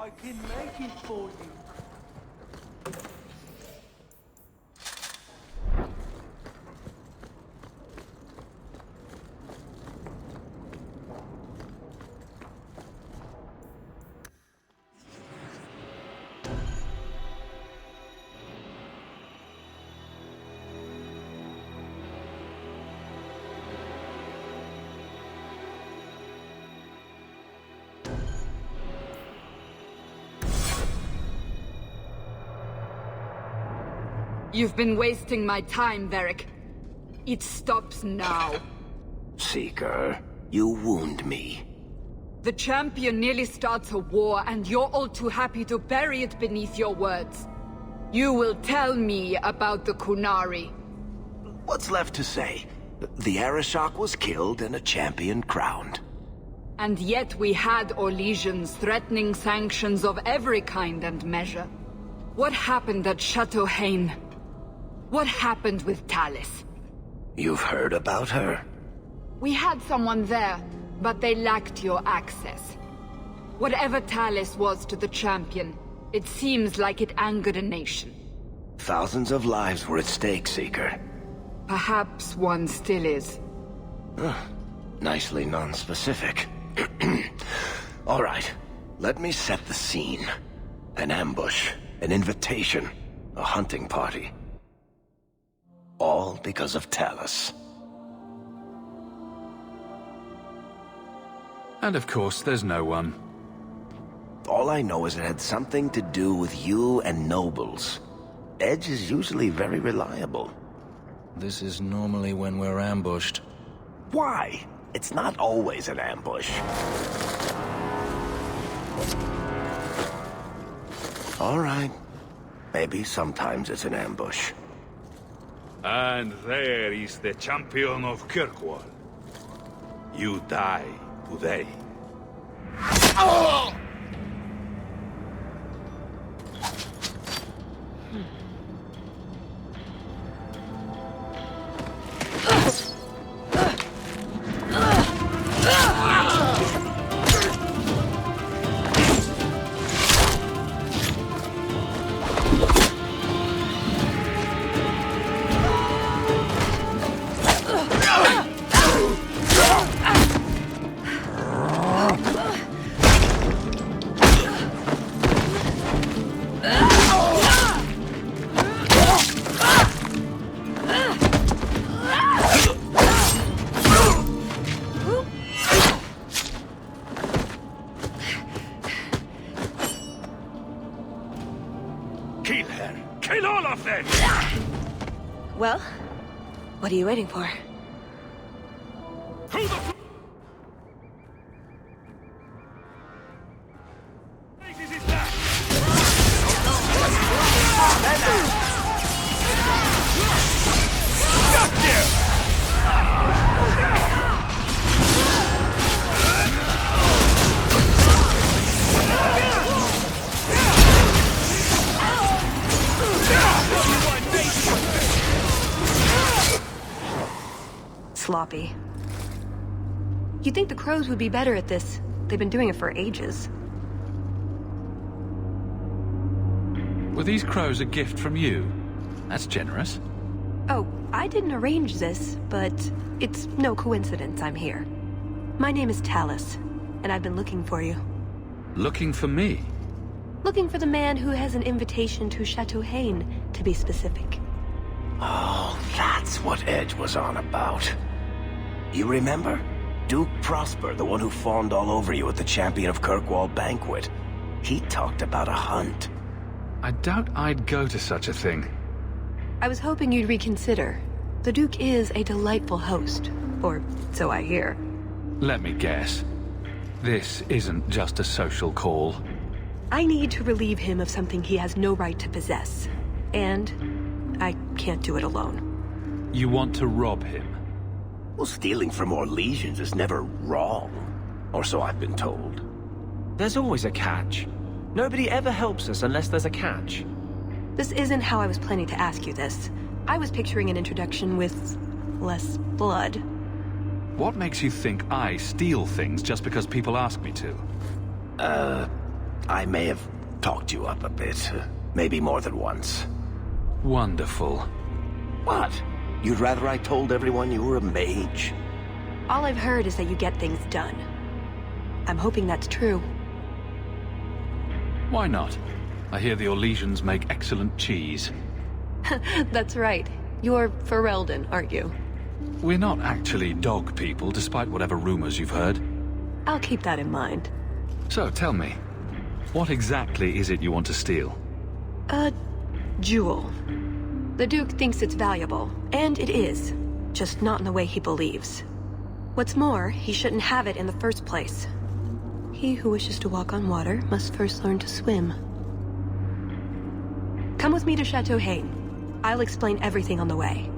I can make it for you. You've been wasting my time, Varric. It stops now. Seeker, you wound me. The champion nearly starts a war, and you're all too happy to bury it beneath your words. You will tell me about the Qunari. What's left to say? The Arishok was killed and a champion crowned. And yet we had Orlesians threatening sanctions of every kind and measure. What happened at Chateau Hain? What happened with Talis? You've heard about her? We had someone there, but they lacked your access. Whatever Talis was to the champion, it seems like it angered a nation. Thousands of lives were at stake, Seeker. Perhaps one still is. Nicely non-specific. All right, let me set the scene. An ambush, an invitation, a hunting party. All because of Talis. And of course, there's no one. All I know is it had something to do with you and nobles. Edge is usually very reliable. This is normally when we're ambushed. Why? It's not always an ambush. All right. Maybe sometimes it's an ambush. And there is the champion of Kirkwall. You die today. Kill her! Kill all of them! Well, what are you waiting for? To the places is that? Got you! Sloppy. You'd think the crows would be better at this. They've been doing it for ages. Were these crows a gift from you? That's generous. Oh, I didn't arrange this, but it's no coincidence I'm here. My name is Talis, and I've been looking for you. Looking for me? Looking for the man who has an invitation to Chateau Hain, to be specific. Oh, that's what Edge was on about. You remember? Duke Prosper, the one who fawned all over you at the Champion of Kirkwall banquet. He talked about a hunt. I doubt I'd go to such a thing. I was hoping you'd reconsider. The Duke is a delightful host, or so I hear. Let me guess. This isn't just a social call. I need to relieve him of something he has no right to possess. And I can't do it alone. You want to rob him? Well, stealing from Orlesians is never wrong. Or so I've been told. There's always a catch. Nobody ever helps us unless there's a catch. This isn't how I was planning to ask you this. I was picturing an introduction with less blood. What makes you think I steal things just because people ask me to? I may have talked you up a bit. Maybe more than once. Wonderful. What? You'd rather I told everyone you were a mage? All I've heard is that you get things done. I'm hoping that's true. Why not? I hear the Orlesians make excellent cheese. That's right. You're Ferelden, aren't you? We're not actually dog people, despite whatever rumors you've heard. I'll keep that in mind. So, tell me, what exactly is it you want to steal? A jewel. The Duke thinks it's valuable, and it is. Just not in the way he believes. What's more, he shouldn't have it in the first place. He who wishes to walk on water must first learn to swim. Come with me to Chateau Hain. I'll explain everything on the way.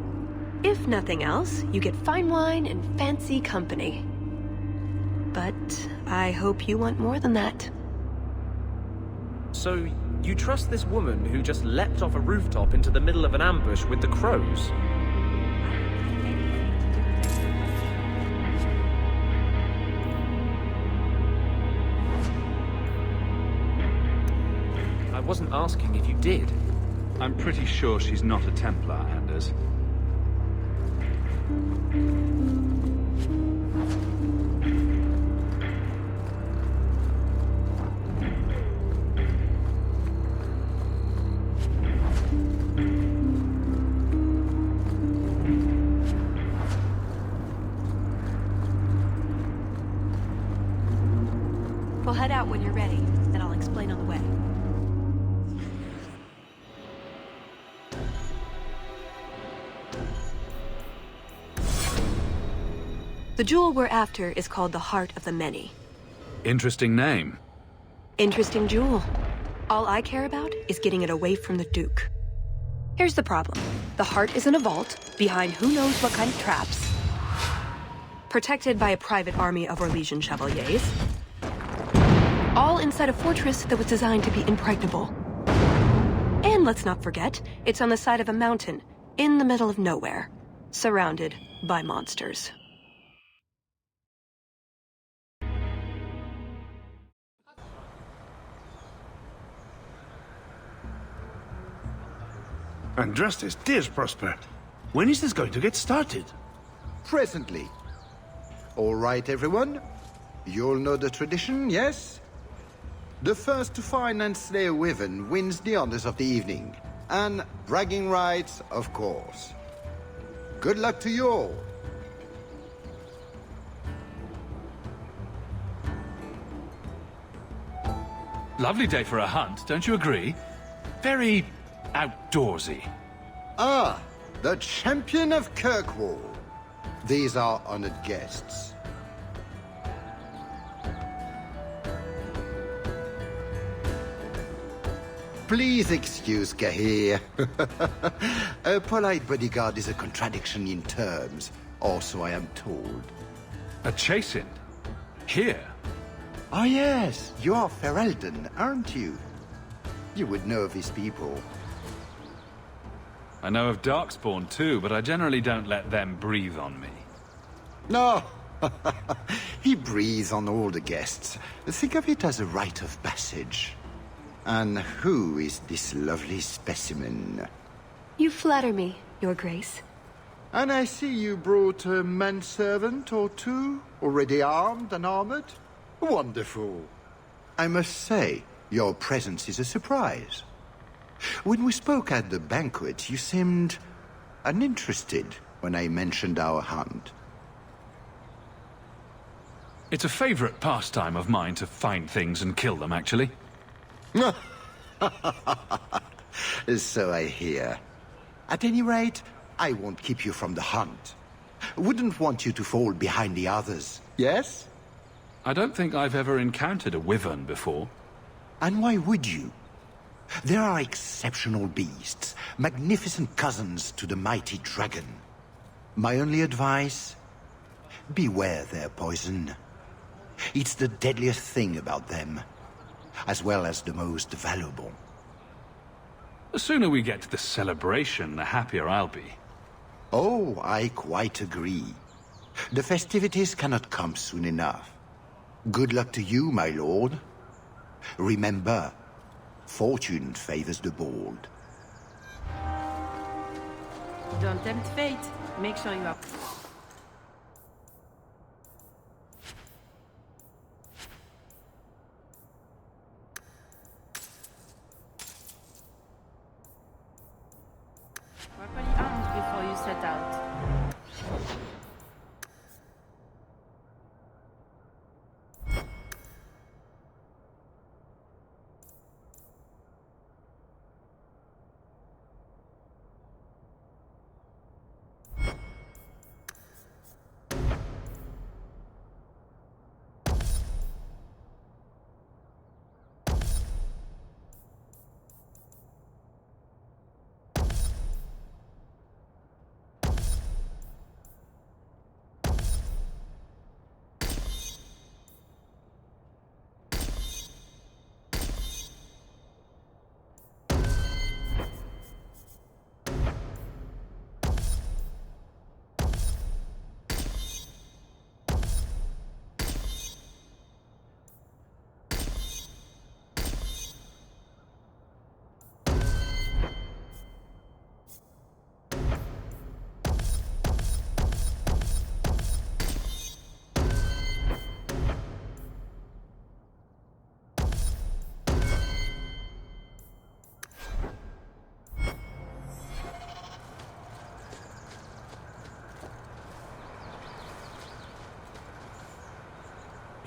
If nothing else, you get fine wine and fancy company. But I hope you want more than that. So, you trust this woman who just leapt off a rooftop into the middle of an ambush with the crows? I wasn't asking if you did. I'm pretty sure she's not a Templar, Anders. We'll head out when you're ready, and I'll explain on the way. The jewel we're after is called the Heart of the Many. Interesting name. Interesting jewel. All I care about is getting it away from the Duke. Here's the problem. The heart is in a vault, behind who knows what kind of traps. Protected by a private army of Orlesian chevaliers. All inside a fortress that was designed to be impregnable. And let's not forget, it's on the side of a mountain, in the middle of nowhere, surrounded by monsters. Andrastes, dear Prosper. When is this going to get started? Presently. All right, everyone. You all know the tradition, yes? The first to find and slay a wyvern wins the honors of the evening. And bragging rights, of course. Good luck to you all. Lovely day for a hunt, don't you agree? Very outdoorsy. Ah, the champion of Kirkwall. These are honored guests. Please excuse Gahir. A polite bodyguard is a contradiction in terms, also I am told. A chasing? Here? Ah yes, you are Ferelden, aren't you? You would know these people. I know of Darkspawn too, but I generally don't let them breathe on me. No, he breathes on all the guests. Think of it as a rite of passage. And who is this lovely specimen? You flatter me, Your Grace. And I see you brought a manservant or two, already armed and armored. Wonderful. I must say, your presence is a surprise. When we spoke at the banquet, you seemed uninterested when I mentioned our hunt. It's a favorite pastime of mine to find things and kill them, actually. So I hear. At any rate, I won't keep you from the hunt. Wouldn't want you to fall behind the others, yes? I don't think I've ever encountered a wyvern before. And why would you? There are exceptional beasts, magnificent cousins to the mighty dragon. My only advice? Beware their poison. It's the deadliest thing about them, as well as the most valuable. The sooner we get to the celebration, the happier I'll be. Oh, I quite agree. The festivities cannot come soon enough. Good luck to you, my lord. Remember, fortune favors the bold. Don't tempt fate. Make sure you are... properly armed before you set out.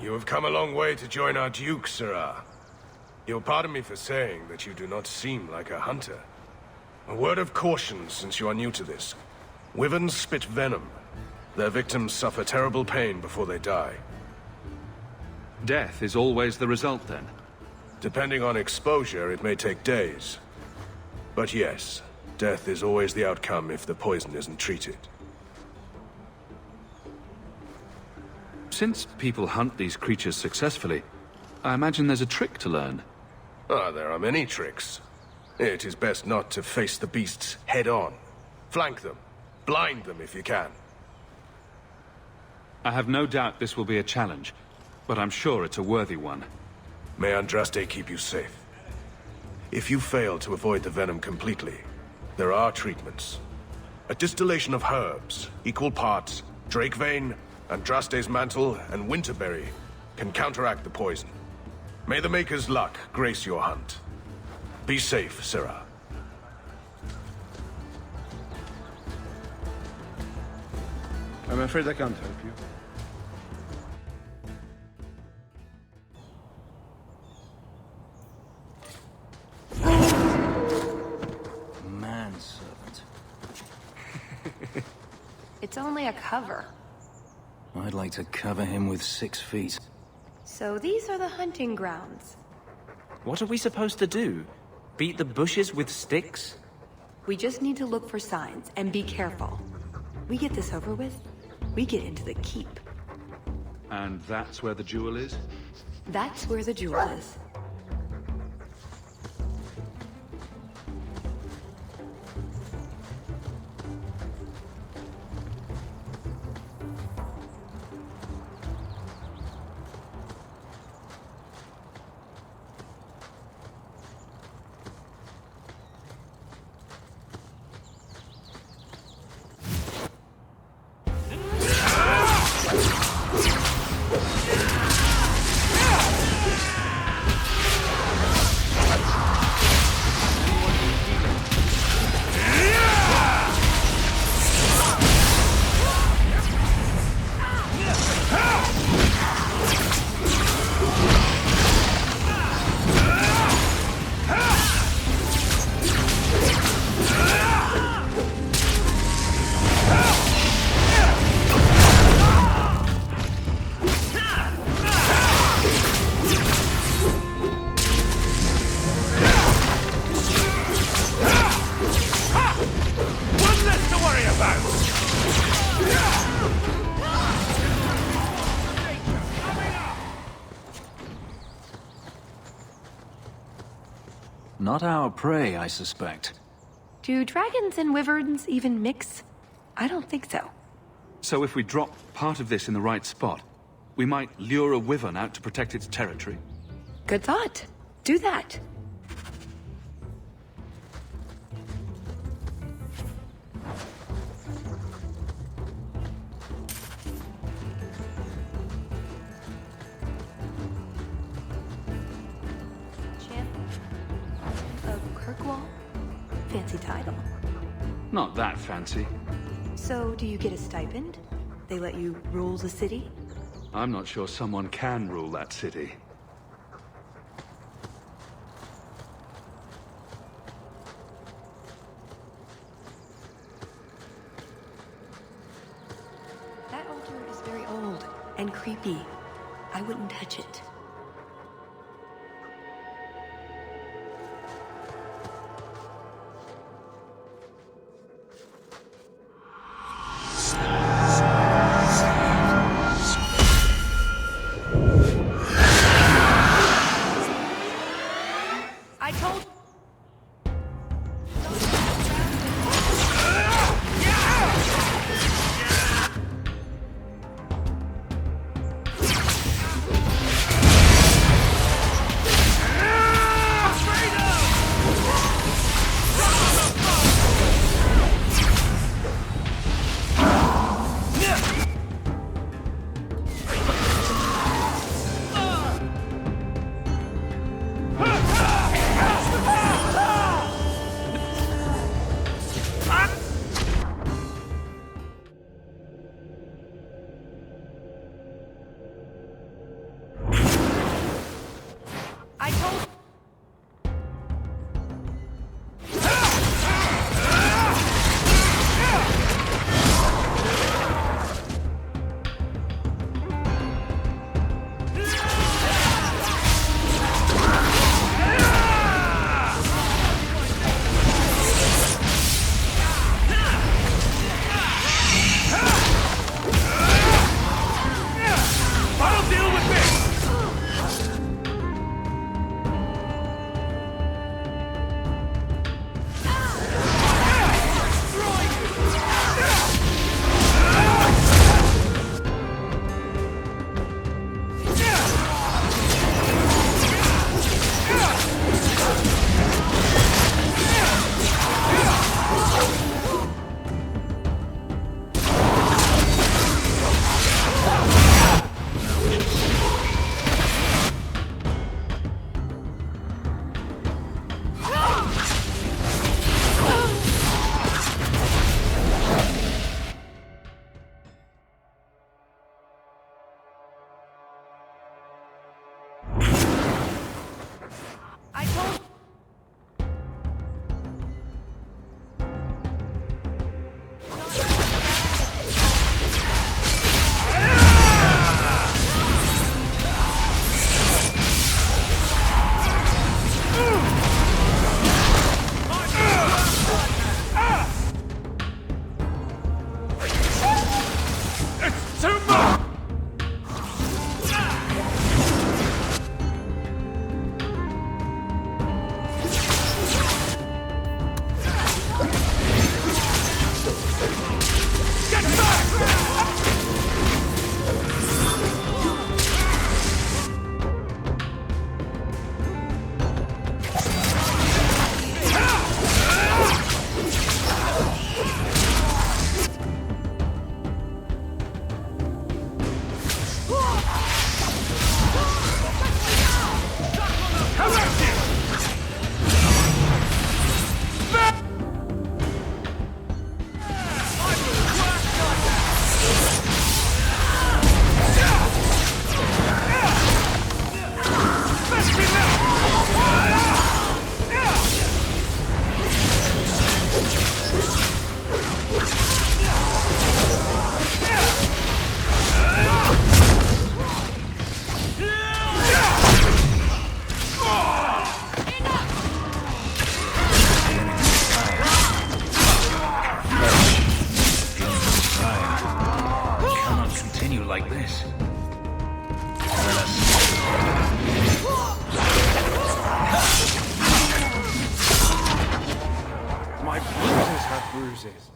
You have come a long way to join our Duke, Sirrah. You'll pardon me for saying that you do not seem like a hunter. A word of caution since you are new to this. Wyverns spit venom. Their victims suffer terrible pain before they die. Death is always the result, then? Depending on exposure, it may take days. But yes, death is always the outcome if the poison isn't treated. Since people hunt these creatures successfully, I imagine there's a trick to learn. Ah, there are many tricks. It is best not to face the beasts head-on. Flank them. Blind them if you can. I have no doubt this will be a challenge, but I'm sure it's a worthy one. May Andraste keep you safe. If you fail to avoid the venom completely, there are treatments. A distillation of herbs, equal parts Drakevane, Andraste's mantle, and Winterberry can counteract the poison. May the Maker's luck grace your hunt. Be safe, Sirrah. I'm afraid I can't help you. Manservant. It's only a cover. I'd like to cover him with 6 feet. So these are the hunting grounds. What are we supposed to do? Beat the bushes with sticks? We just need to look for signs and be careful. We get this over with, we get into the keep. And that's where the jewel is? That's where the jewel is. Not our prey, I suspect. Do dragons and wyverns even mix? I don't think so. So if we drop part of this in the right spot, we might lure a wyvern out to protect its territory. Good thought. Do that. Champ of Kirkwall? Fancy title. Not that fancy. So, do you get a stipend? They let you rule the city? I'm not sure someone can rule that city. That altar is very old and creepy. I wouldn't touch it. bruises.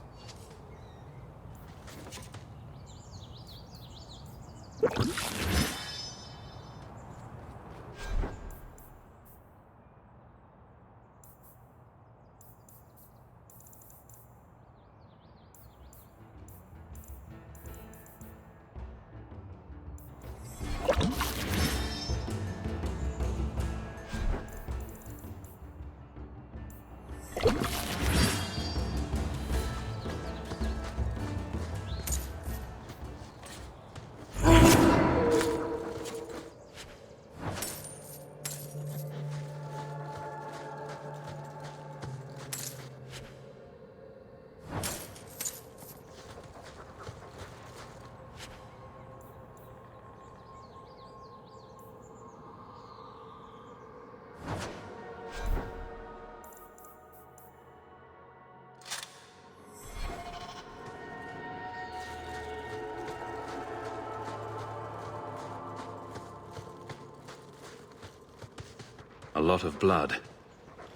A lot of blood.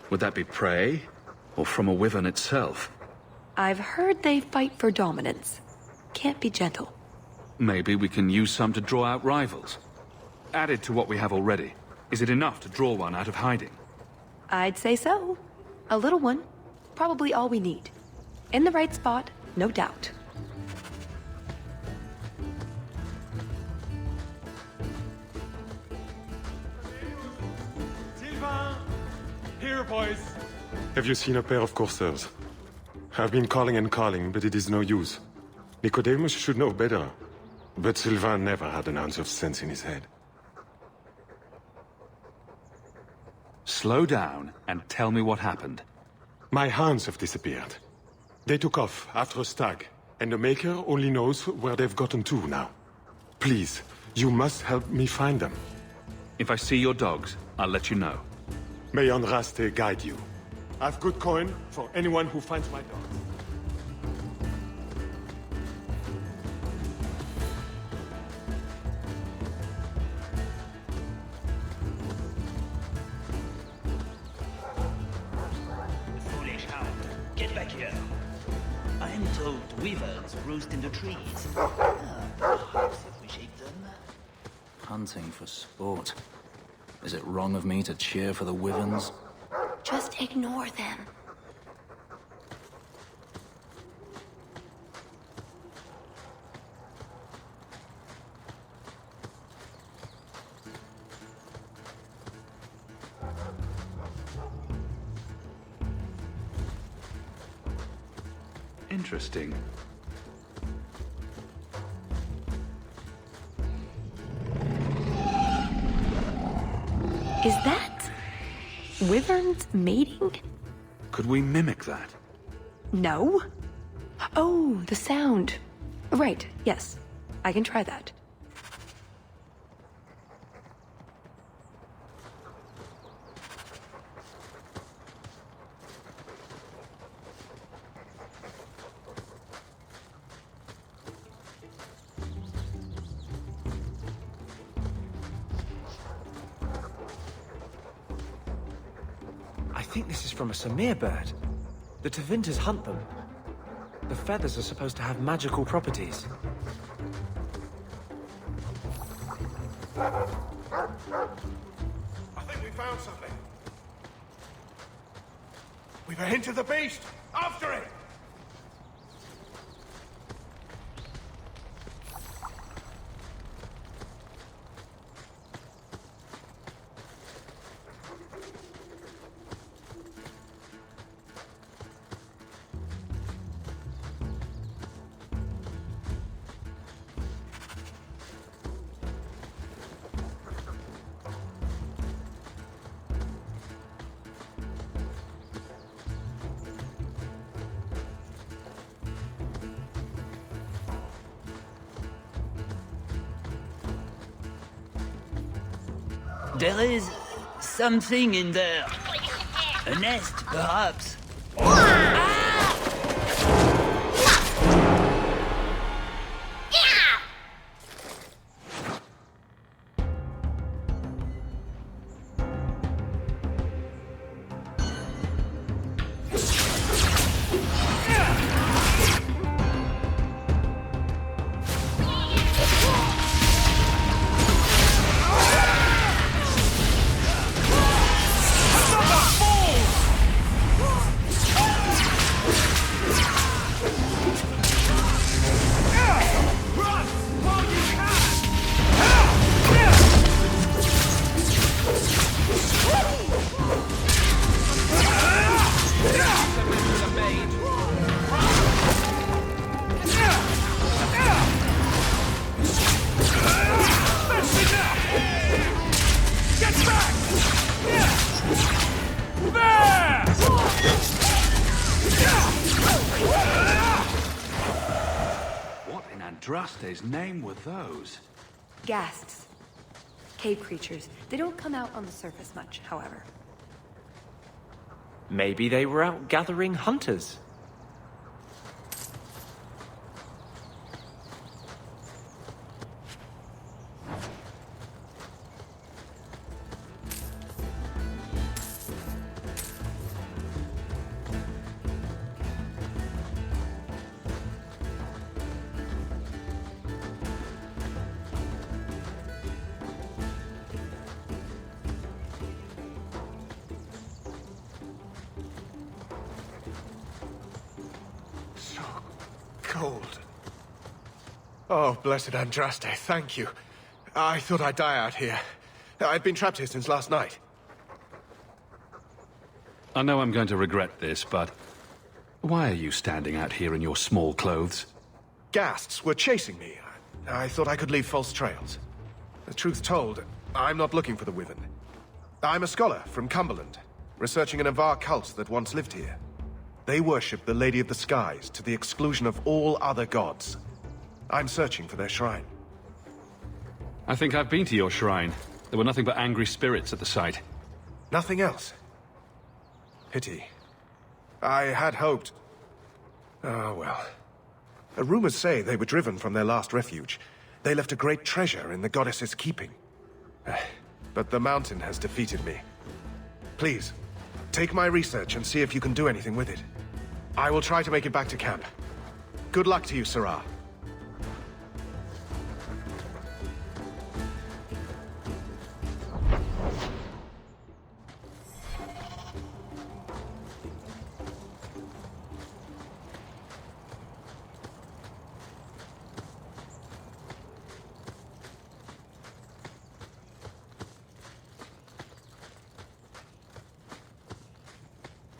Would that be prey? Or from a wyvern itself? I've heard they fight for dominance. Can't be gentle. Maybe we can use some to draw out rivals. Added to what we have already, is it enough to draw one out of hiding? I'd say so. A little one. Probably all we need. In the right spot, no doubt. Sylvain! Here, boys! Have you seen a pair of coursers? I've been calling and calling, but it is no use. Nicodemus should know better. But Sylvain never had an ounce of sense in his head. Slow down and tell me what happened. My hounds have disappeared. They took off after a stag, and the Maker only knows where they've gotten to now. Please, you must help me find them. If I see your dogs, I'll let you know. May Andraste guide you. I've good coin for anyone who finds my dogs. Foolish hound. Get back here. I am told weavers roost in the trees. Perhaps if we shake them. Hunting for sport. Is it wrong of me to cheer for the wyverns? Just ignore them. Interesting. Is that wyverns mating? Could we mimic that? No. Oh, the sound. Right, yes. I can try that. I think this is from a Samir bird. The Tevinters hunt them. The feathers are supposed to have magical properties. I think we found something. We've a hint of the beast! After it! There is something in there. A nest, perhaps. Andraste's name were those? Ghasts. Cave creatures. They don't come out on the surface much, however. Maybe they were out gathering hunters. Cold. Oh, blessed Andraste, thank you. I thought I'd die out here. I've been trapped here since last night. I know I'm going to regret this, but why are you standing out here in your small clothes? Ghasts were chasing me. I thought I could leave false trails. The truth told, I'm not looking for the Wyvern. I'm a scholar from Cumberland, researching an Avar cult that once lived here. They worship the Lady of the Skies to the exclusion of all other gods. I'm searching for their shrine. I think I've been to your shrine. There were nothing but angry spirits at the site. Nothing else. Pity. I had hoped. Oh, well. Rumors say they were driven from their last refuge. They left a great treasure in the goddess's keeping. But the mountain has defeated me. Please, take my research and see if you can do anything with it. I will try to make it back to camp. Good luck to you, Sirah.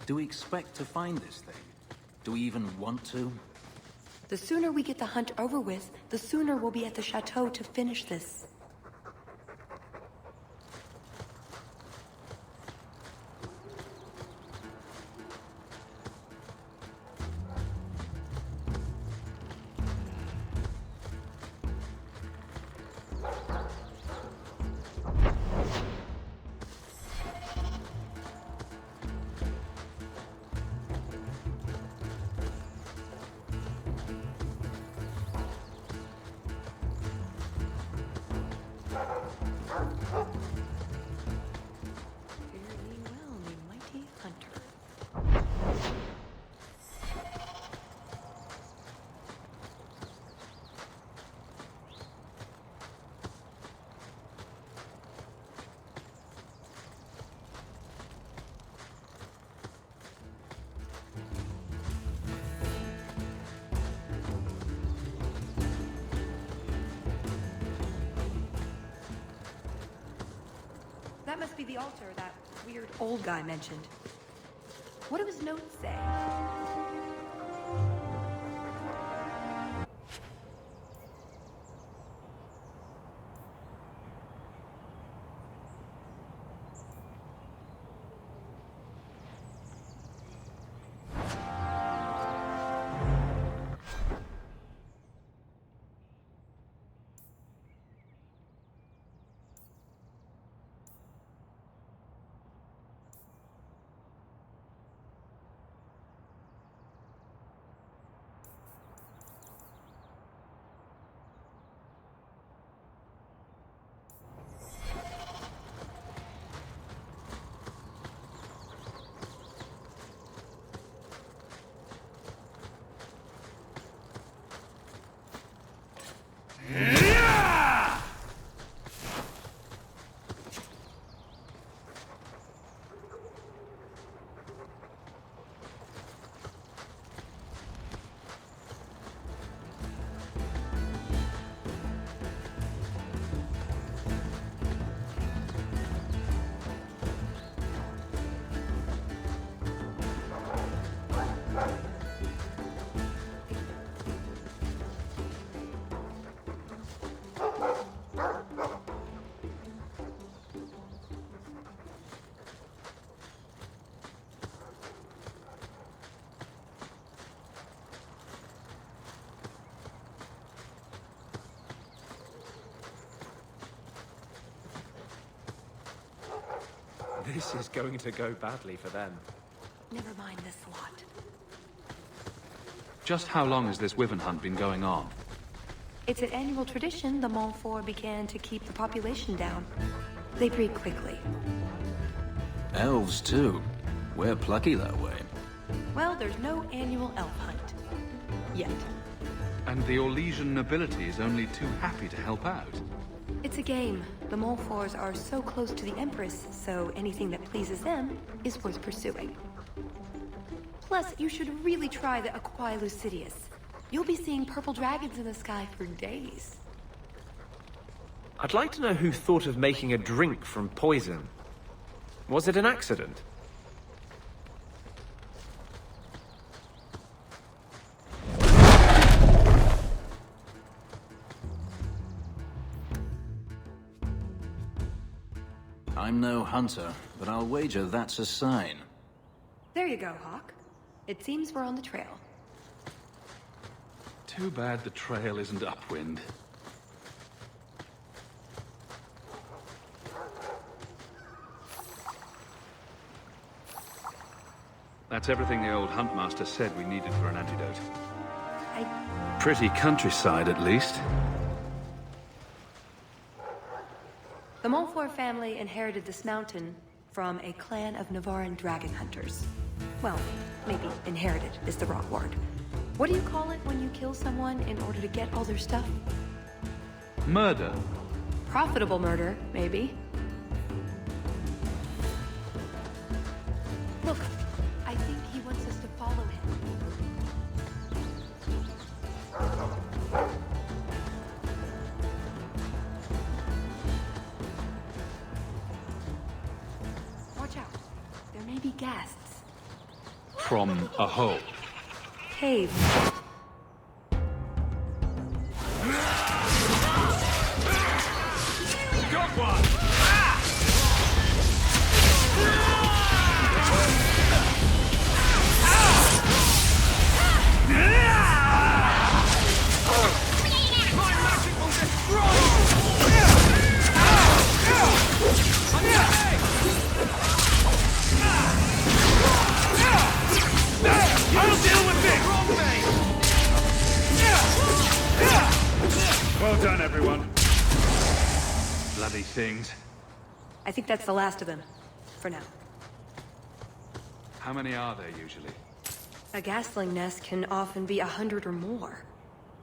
Do we expect to find this thing? Do we even want to? The sooner we get the hunt over with, the sooner we'll be at the chateau to finish this. That must be the altar that weird old guy mentioned. What do his notes say? This is going to go badly for them. Never mind this lot. Just how long has this wyvern hunt been going on? It's an annual tradition the Montfort began to keep the population down. They breed quickly. Elves, too. We're plucky that way. Well, there's no annual elf hunt. Yet. And the Orlesian nobility is only too happy to help out. It's a game. The Montforts are so close to the Empress, so anything that pleases them is worth pursuing. Plus, you should really try the Aquae Lucidius. You'll be seeing purple dragons in the sky for days. I'd like to know who thought of making a drink from poison. Was it an accident? I'm no hunter, but I'll wager that's a sign. There you go, Hawk. It seems we're on the trail. Too bad the trail isn't upwind. That's everything the old Huntmaster said we needed for an antidote. Pretty countryside, at least. The Montfort family inherited this mountain from a clan of Navarran dragon hunters. Well, maybe inherited is the wrong word. What do you call it when you kill someone in order to get all their stuff? Murder. Profitable murder, maybe. Look, I think he wants us to follow him. Watch out. There may be ghasts. From a hole. Cave. Got one! My magic will destroy you! I'll deal with this! Well done, everyone. Bloody things. I think that's the last of them. For now. How many are there usually? A gasling nest can often be 100 or more.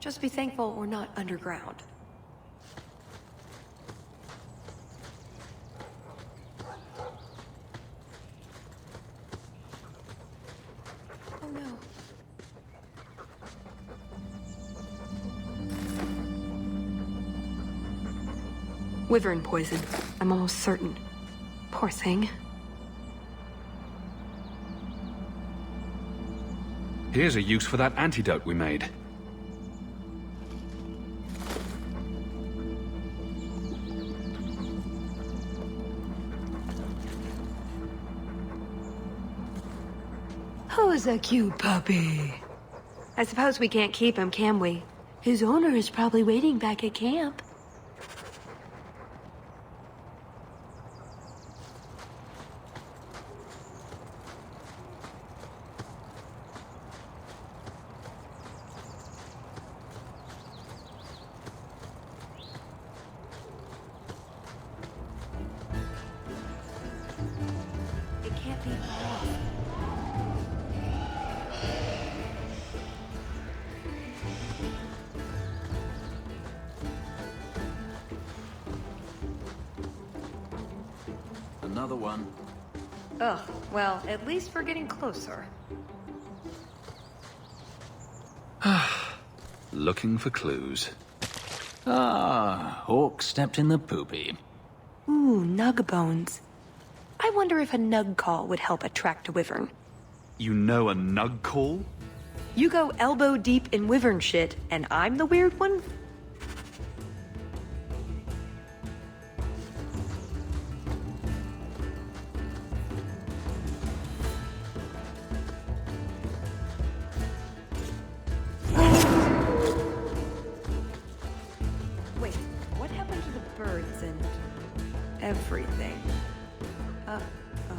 Just be thankful we're not underground. Oh no. Wyvern poison. I'm almost certain. Poor thing. Here's a use for that antidote we made. Who's a cute puppy? I suppose we can't keep him, can we? His owner is probably waiting back at camp. It can't be far off. Another one. Ugh, well, at least we're getting closer. Looking for clues. Ah, Hawk stepped in the poopy. Ooh, nug bones. I wonder if a nug call would help attract a wyvern. You know a nug call? You go elbow deep in wyvern shit, and I'm the weird one? Wait, what happened to the birds and everything? Uh-oh.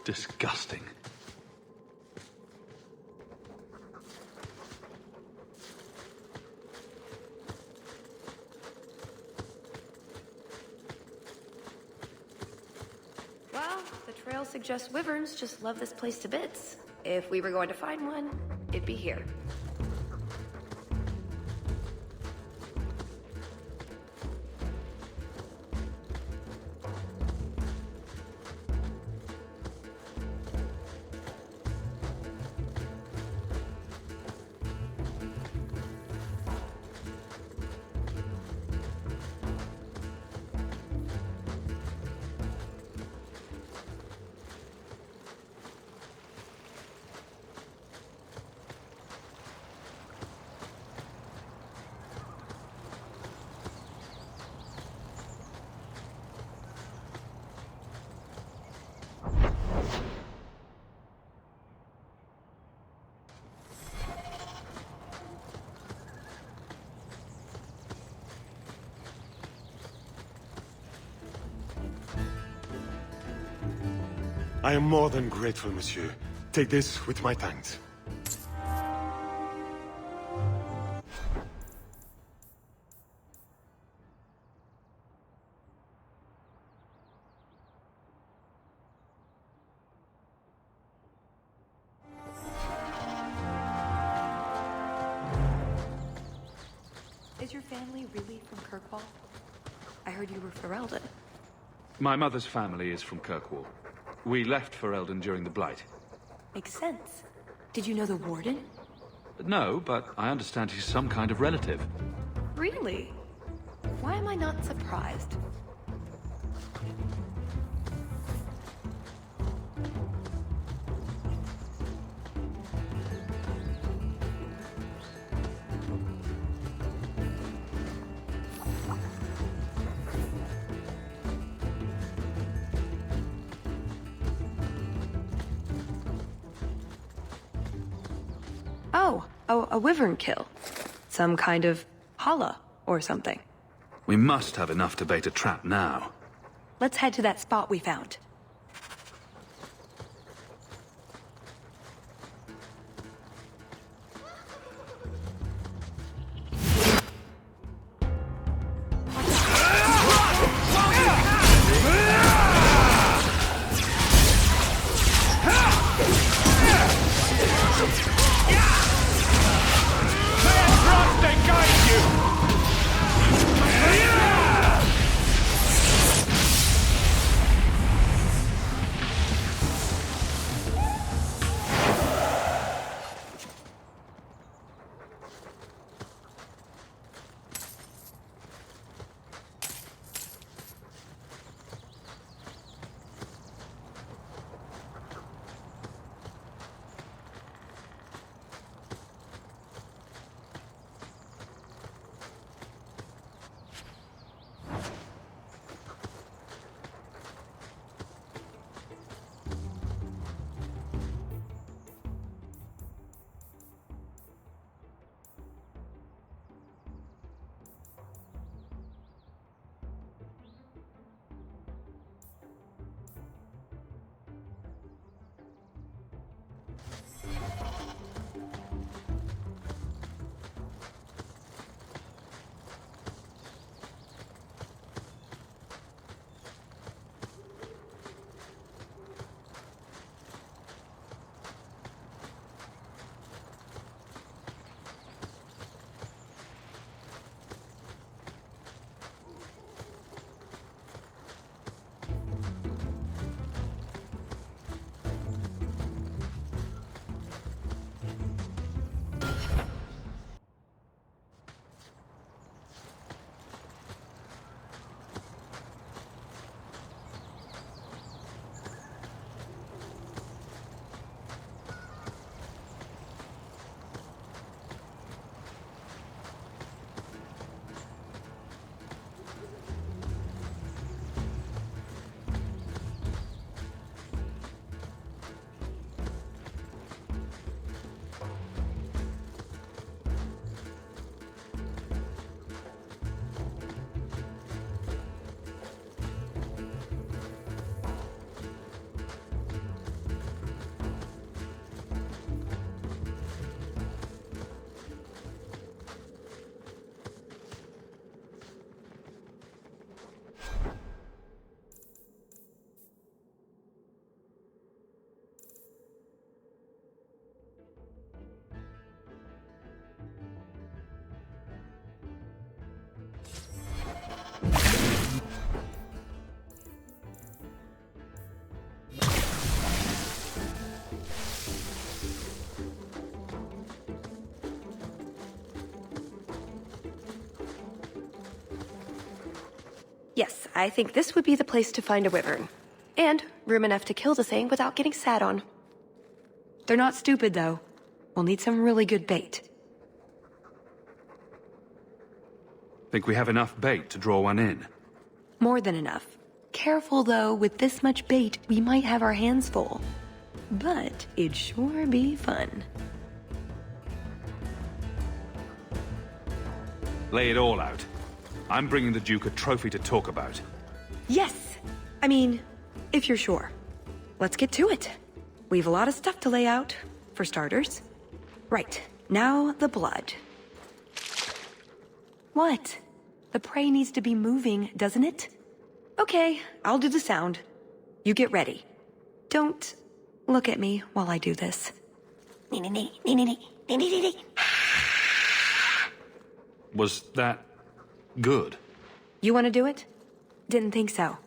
Disgusting. Well, the trail suggests wyverns just love this place to bits. If we were going to find one, it'd be here. I am more than grateful, monsieur. Take this with my thanks. Is your family really from Kirkwall? I heard you were Ferelden. My mother's family is from Kirkwall. We left Ferelden during the Blight. Makes sense. Did you know the Warden? No, but I understand he's some kind of relative. Really? Why am I not surprised? Oh, a wyvern kill. Some kind of holla or something. We must have enough to bait a trap now. Let's head to that spot we found. Yes, I think this would be the place to find a wyvern. And room enough to kill the thing without getting sat on. They're not stupid, though. We'll need some really good bait. Think we have enough bait to draw one in? More than enough. Careful, though, with this much bait, we might have our hands full. But it'd sure be fun. Lay it all out. I'm bringing the Duke a trophy to talk about. Yes! I mean, if you're sure. Let's get to it. We've a lot of stuff to lay out, for starters. Right, now the blood. What? The prey needs to be moving, doesn't it? Okay, I'll do the sound. You get ready. Don't look at me while I do this. Was that good? You want to do it? Didn't think so.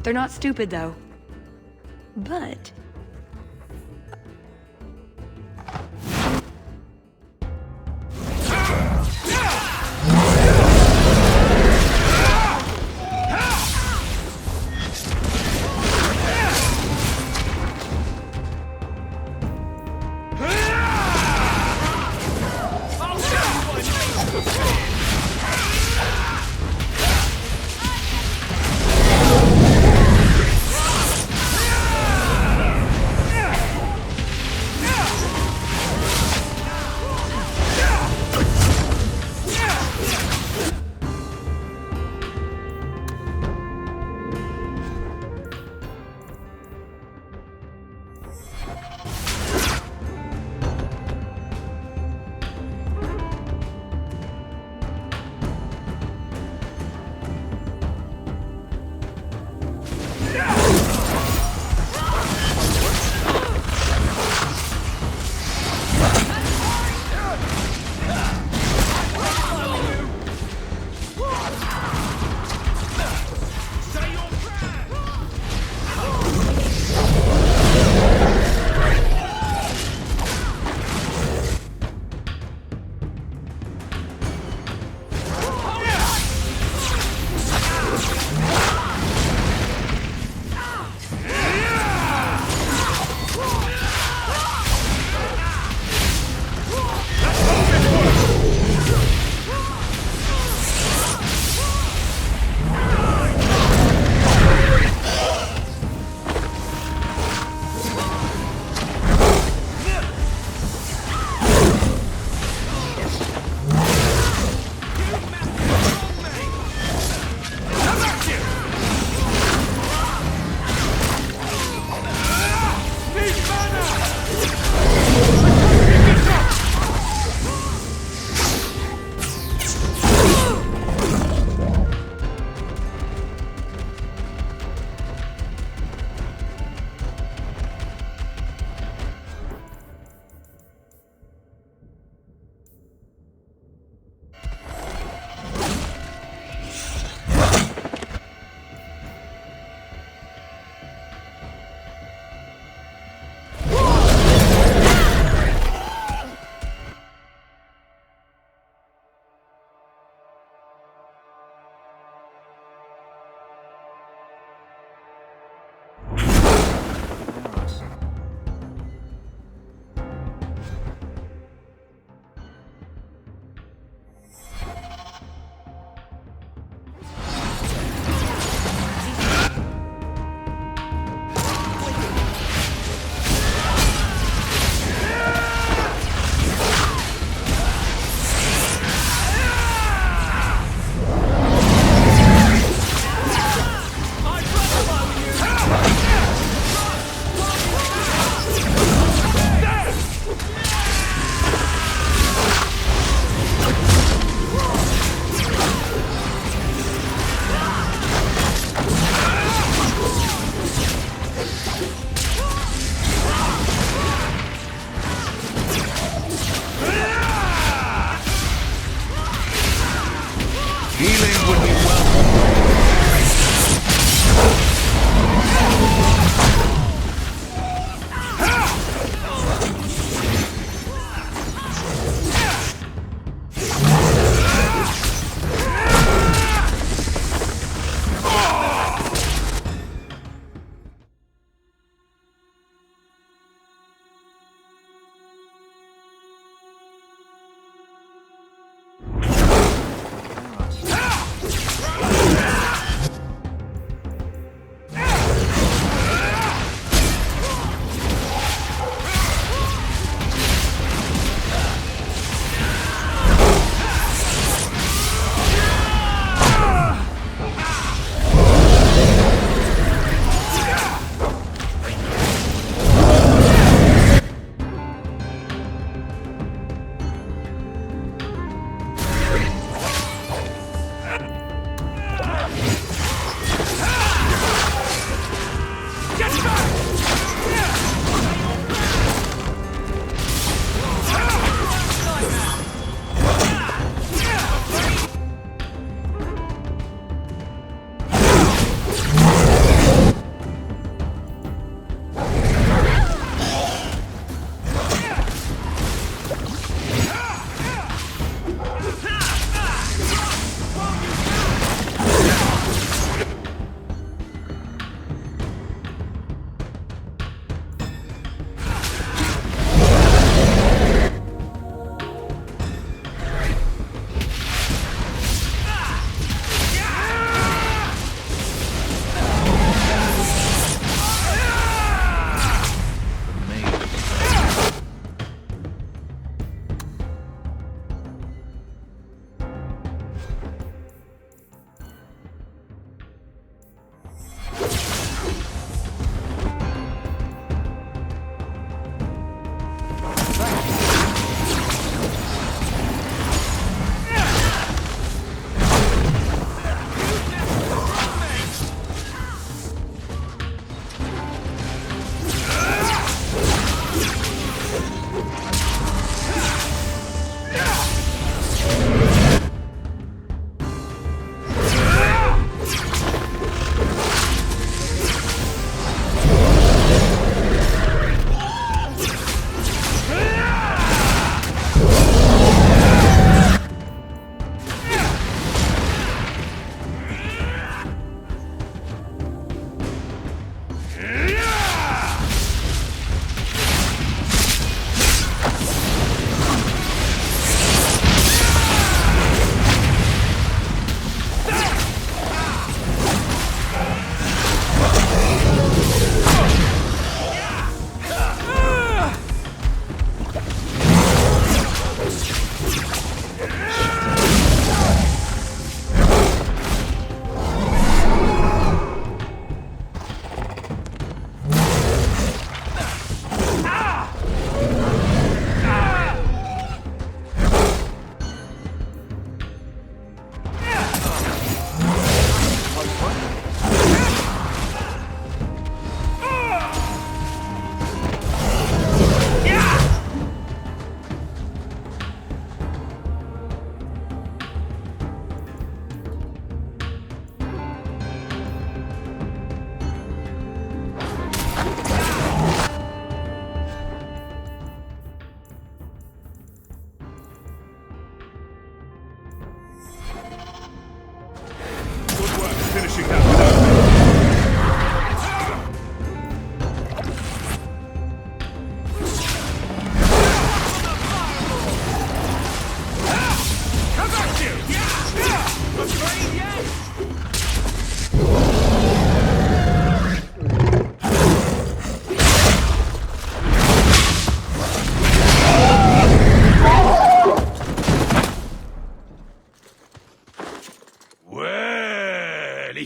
They're not stupid, though. But...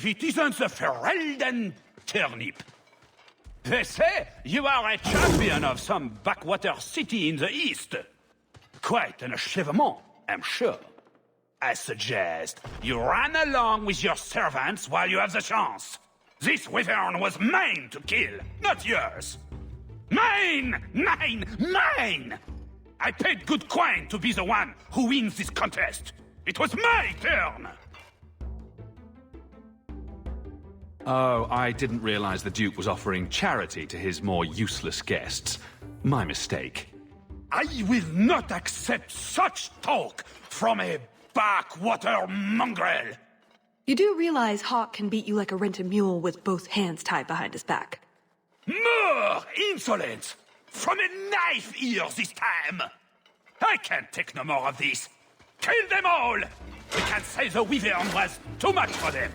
if it isn't the Ferelden turnip. They say you are a champion of some backwater city in the east. Quite an achievement, I'm sure. I suggest you run along with your servants while you have the chance. This wyvern was mine to kill, not yours. Mine! Mine! Mine! I paid good coin to be the one who wins this contest. It was my turn! Oh, I didn't realize the Duke was offering charity to his more useless guests. My mistake. I will not accept such talk from a backwater mongrel! You do realize Hawk can beat you like a rented mule with both hands tied behind his back. More insolence! From a knife ear this time! I can't take no more of this! Kill them all! We can say the wyvern was too much for them!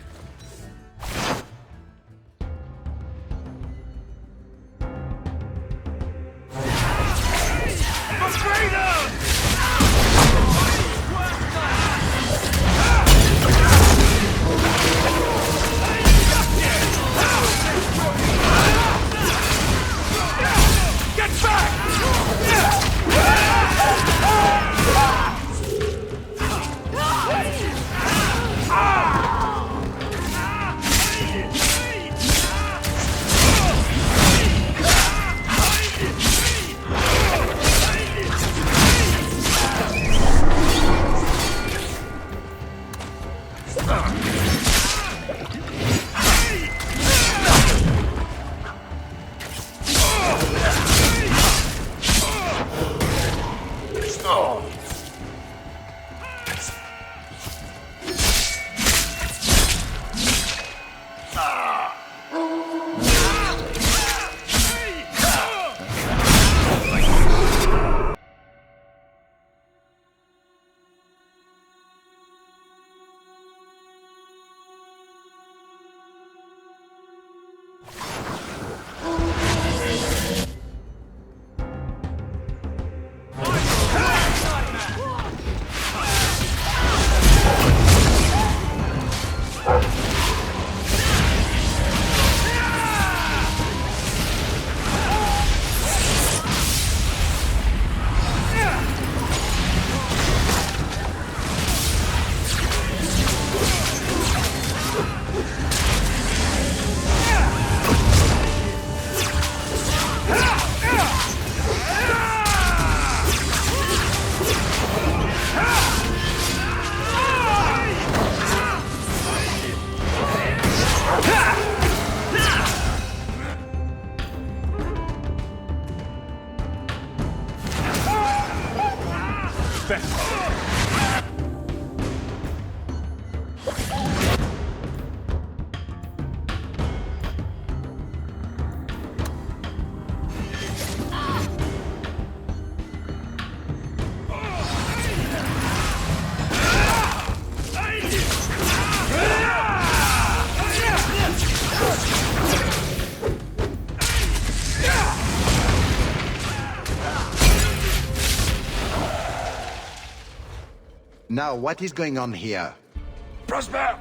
Now, what is going on here? Prosper!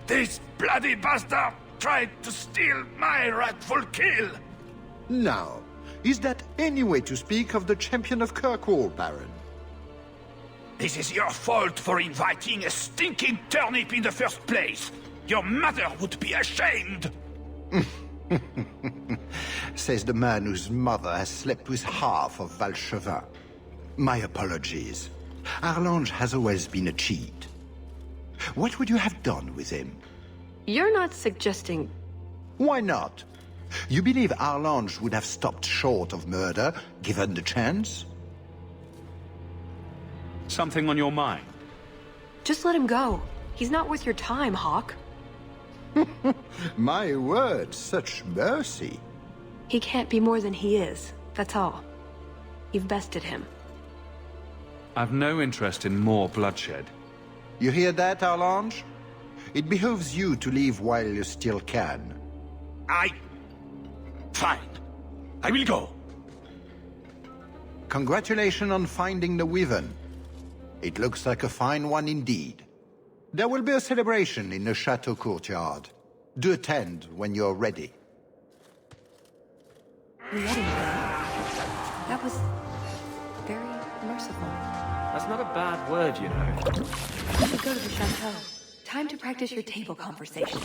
This bloody bastard tried to steal my rightful kill! Now, is that any way to speak of the champion of Kirkwall, Baron? This is your fault for inviting a stinking turnip in the first place! Your mother would be ashamed! Says the man whose mother has slept with half of Valchevin. My apologies. Arlange has always been a cheat. What would you have done with him? You're not suggesting... Why not? You believe Arlange would have stopped short of murder, given the chance? Something on your mind? Just let him go. He's not worth your time, Hawk. My word, such mercy. He can't be more than he is, that's all. You've bested him. I've no interest in more bloodshed. You hear that, Arlange? It behooves you to leave while you still can. Fine. I will go. Congratulations on finding the Wyvern. It looks like a fine one indeed. There will be a celebration in the chateau courtyard. Do attend when you're ready. Wedding bell? That was very merciful. That's not a bad word, you know. We should go to the chateau. Time to practice your table conversation.